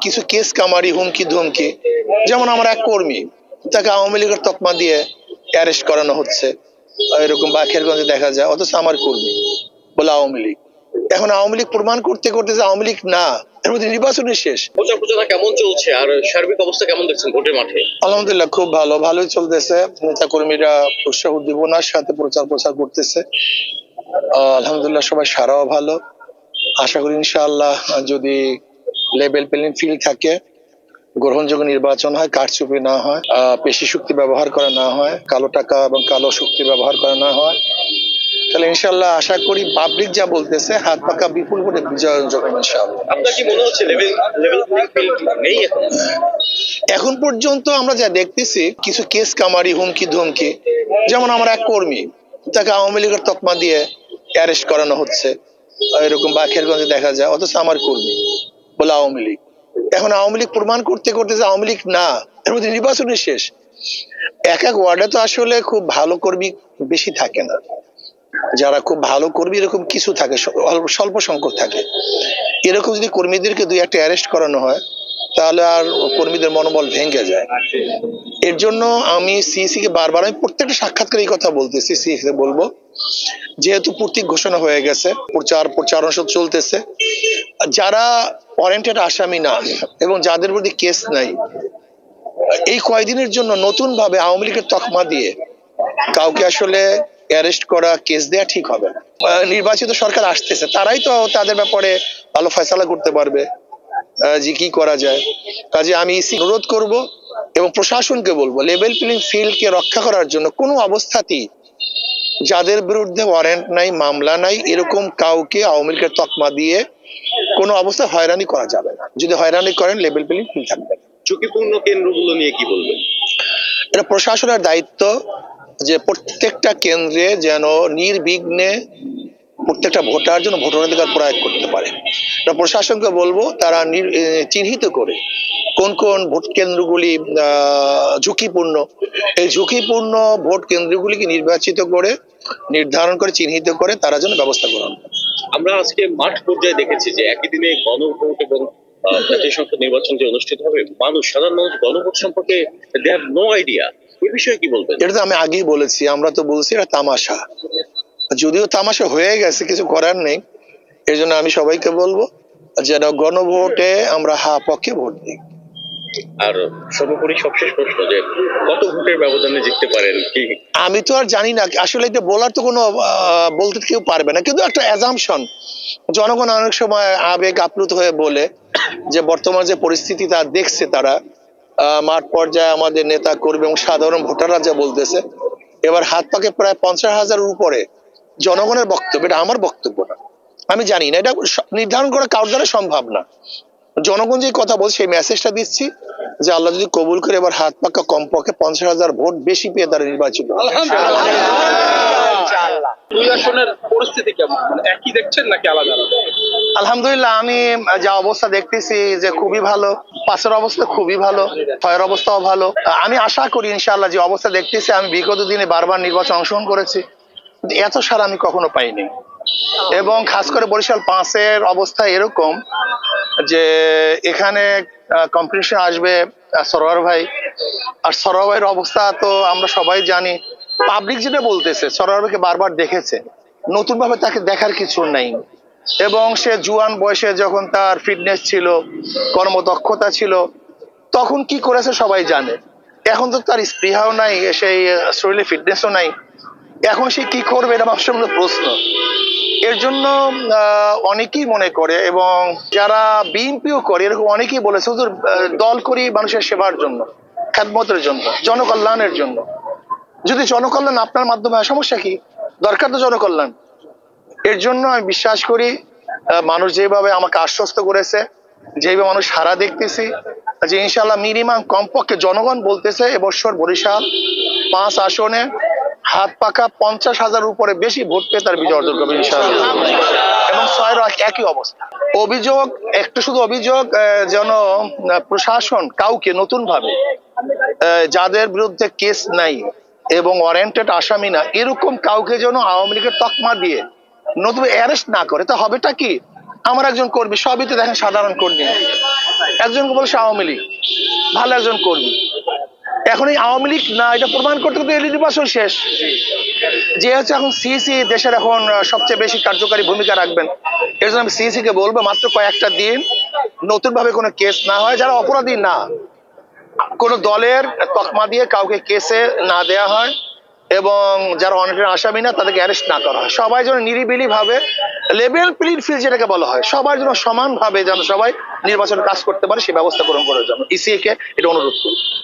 কিছু কেস কামারি হুমকি ধমকি, যেমন আমার এক কর্মী, তাকে আওয়ামী লীগের তকমা দিয়ে অ্যারেস্ট করানো হচ্ছে, এরকম বাখেরগঞ্জে দেখা যায়, অথচ আমার কর্মী বলে আওয়ামী লীগ। এখন আওয়ামী লীগ প্রমাণ করতে করতে যে আওয়ামী লীগ না, এর মধ্যে নির্বাচনের শেষ। প্রচার প্রচারণা কেমন চলছে আর সার্বিক অবস্থা কেমন দেখছেন ভোটের মাঠে? আলহামদুলিল্লাহ খুব ভালোই চলতেছে। নেতা কর্মীরা উৎসাহ উদ্দীপনার সাথে প্রচার করতেছে। আলহামদুলিল্লাহ সবাই সারাও ভালো। আশা করি ইনশাআল্লাহ যদি লেভেল প্লেইং ফিল্ড থাকে, গ্রহণযোগ্য নির্বাচন হয়, কারচুপি না হয়, পেশি শক্তি ব্যবহার করা না হয়, কালো টাকা এবং কালো শক্তি ব্যবহার করা না হয়, তাহলে ইনশাআল্লাহ আশা করি পাবলিক যা বলতেছে হাত পাকা বিপুল ভোটে বিজয় অর্জন করবে ইনশাআল্লাহ। আপনার কি মনে হচ্ছে লেভেল প্লেইং ফিল্ড নেই এখন? এখন পর্যন্ত আমরা যা দেখতেছি কিছু কেস কামারি হুমকি ধমকি, যেমন আমার এক কর্মী, তাকে আওয়ামী লীগের তকমা দিয়ে অ্যারেস্ট করানো হচ্ছে, এরকম বাখেরগঞ্জে দেখা যায়, অথচ আমার কর্মী বলে আওয়ামী লীগ। এখন আওয়ামী লীগ প্রমাণ করতে করতে যে আওয়ামী লীগ না, এর মধ্যে নির্বাচনের শেষ। এক ওয়ার্ডে তো আসলে খুব ভালো কর্মী বেশি থাকে না, যারা খুব ভালো কর্মী এরকম কিছু থাকে, স্বল্প সংখ্যক থাকে। এরকম যদি কর্মীদেরকে দুই একটা অ্যারেস্ট করানো হয়, তাহলে আর কর্মীদের মনোবল ভেঙে যায়। এর জন্য আমি সিইসি কে বারবার, আমি প্রত্যেকটা সাক্ষাৎকারে এই কথা বলতেছি, সিইসি কে বলবো, যেহেতু প্রতীক ঘোষণা হয়ে গেছে, প্রচারণা চলতেছে, যারা ওয়ারেন্টেড আসামি না এবং যাদের প্রতি কেস নাই, এই কয়দিনের জন্য নতুন ভাবে আওয়ামী লীগের তকমা দিয়ে কাউকে আসলে অ্যারেস্ট করা, কেস দেয়া ঠিক হবে না। নির্বাচিত সরকার আসতেছে, তারাই তো তাদের ব্যাপারে ভালো ফয়সালা করতে পারবে যে কি করা যায়। কাজে আমি ইসি অনুরোধ করব এবং প্রশাসনকে বলবো, লেভেল প্লেইং ফিল্ড কে রক্ষা করার জন্য কোনো অবস্থাতেই যাদের বিরুদ্ধে ওয়ারেন্ট নাই, মামলা নাই, এরকম কাউকে আওয়ামী লীগের তকমা দিয়ে কোনো অবস্থায় হয়রানি করা যাবে না। যদি হয়রানি করেন লেভেল প্লেইং ফিল্ড থাকবে না। ঝুঁকিপূর্ণ কেন্দ্রগুলো নিয়ে কি বলবেন? এটা প্রশাসনের দায়িত্ব যে প্রত্যেকটা কেন্দ্রে যেন নির্বিঘ্নে প্রত্যেকটা ভোটার জন্য ভোটাধিকার প্রয়োগ করতে পারে। প্রশাসনকে বলবো তারা চিহ্নিত করে কোন কোন ভোট কেন্দ্রগুলি ঝুঁকিপূর্ণ, এই ঝুঁকিপূর্ণ ভোট কেন্দ্রগুলিকে নির্ধারণ করে চিহ্নিত করে তারা যেন ব্যবস্থা গ্রহণ করে। আমরা আজকে মাঠ পর্যায়ে দেখেছি যে একই দিনে গণভোট এবং জাতীয় সংসদ নির্বাচন যে অনুষ্ঠিত হবে, সাধারণ মানুষ গণভোট সম্পর্কে দে হ্যাভ নো আইডিয়া। এই বিষয়ে কি বলবেন? এটা তো আমি আগেই বলেছি, আমরা তো বলছি এটা তামাশা। যদিও তামাশা হয়ে গেছে, কিছু করার নেই। এই জন্য আমি সবাইকে বলবো যেন গণভোটে আমরা পক্ষে ভোট দিই। আর সর্বোপরি সবশেষ প্রশ্ন, যে কত ভোটের ব্যবধানে জিততে পারেন কি? আমি তো আর জানি না, আসলে এটা বলার তো কোনো বলতে কেউ পারবে না, কিন্তু একটা অ্যাজাম্পশন, জনগণ অনেক সময় আবেগ আপ্লুত হয়ে বলে যে বর্তমান যে পরিস্থিতি তা দেখছে তারা, মাঠ পর্যায়ে আমাদের নেতা কর্মী এবং সাধারণ ভোটাররা যা বলতেছে, এবার হাত পাকে প্রায় 50,000-এর উপরে জনগণের বক্তব্য, এটা আমার বক্তব্য না। আমি জানি না, এটা নির্ধারণ করা কারোর দ্বারা সম্ভব না। জনগণ যে কথা বলছে সেই মেসেজটা দিচ্ছি যে আল্লাহ যদি কবুল করে এবার হাত পাকা কমপক্ষে 50,000 ভোট বেশি পেয়ে তারা নির্বাচিত। দুই আসনের পরিস্থিতি কেমন, মানে একই দেখছেন নাকি আলাদা আলাদা? আলহামদুলিল্লাহ আমি যা অবস্থা দেখতেছি যে খুবই ভালো, পাশের অবস্থা খুবই ভালো, ছয়ের অবস্থাও ভালো। আমি আশা করি ইনশাআল্লাহ যে অবস্থা দেখতেছি, আমি বিগত দিনে বারবার নির্বাচন অংশগ্রহণ করেছি, এত সারা আমি কখনো পাইনি। এবং খাস করে বরিশাল 5-এর অবস্থা এরকম যে এখানে কম্পিটিশন আসবে সরোয়ার ভাই, আর সরোয়ার ভাইয়ের অবস্থা তো আমরা সবাই জানি। পাবলিক যেটা বলতেছে, সরোয়ার ভাইকে বারবার দেখেছে, নতুন ভাবে তাকে দেখার কিছু নাই। এবং সে জুয়ান বয়সে যখন তার ফিটনেস ছিল, কর্মদক্ষতা ছিল, তখন কি করেছে সবাই জানে। এখন তো তার স্পৃহাও নাই, সেই শরীরে ফিটনেসও নাই, এখন সে কি করবে এটা মানুষের প্রশ্ন। এর জন্য অনেকেই মনে করে এবং যারা বিএনপিও করে, এরকম অনেকেই বলেছে হুজুর দল করি মানুষের সেবার জন্য, খেদমতের জন্য, জনকল্যাণের জন্য। যদি জনকল্যাণ আপনার মাধ্যমে হয়, সমস্যা কি? দরকার তো জনকল্যাণ। এর জন্য আমি বিশ্বাস করি মানুষ যেভাবে আমাকে আশ্বস্ত করেছে, যেভাবে মানুষ সারা দেখতেছি, যে ইনশাল্লাহ মিনিমাম কমপক্ষে জনগণ বলতেছে এবছর বরিশাল 5 আসনে হাত পাকা 50,000 উপরে বেশি ভোট পেয়ে তার বিজয় অর্জন করবে ইনশাআল্লাহ। এবং 6-এর একই অবস্থা। অভিযোগ একটু, শুধু অভিযোগ যেন প্রশাসন কাউকে নতুন ভাবে যাদের বিরুদ্ধে কেস নাই এবং ওয়ারেন্টেড আসামি না, এরকম কাউকে যেন আওয়ামী লীগের তকমা দিয়ে নতুন অ্যারেস্ট না করে। তা হবেটা কি? আমার একজন কর্মী, সবই তো দেখেন সাধারণ কর্মী, একজনকে বলে সে আওয়ামী লীগ, ভালো একজন কর্মী। এখন এই আওয়ামী লীগ না এটা প্রমাণ করতে করতে এই নির্বাচন শেষ। যে হচ্ছে এখন সিইসি দেশের এখন সবচেয়ে বেশি কার্যকারী ভূমিকা রাখবেন, এর জন্য আমি সিইসি কে বলবো মাত্র কয়েকটা দিন নতুন ভাবে কোনো কেস না হয়, যারা অপরাধী না, কোন দলের তকমা দিয়ে কাউকে কেসে না দেয়া হয়, এবং যারা অনেকের আসামি না তাদেরকে অ্যারেস্ট না করা হয়। সবাই যেন নিরিবিলি ভাবে লেভেল প্লেইং ফিল্ড যেটাকে বলা হয়, সবার জন্য সমান ভাবে যেন সবাই নির্বাচন কাজ করতে পারে, সেই ব্যবস্থা গ্রহণ করার জন্য ইসি কে এটা অনুরোধ করি।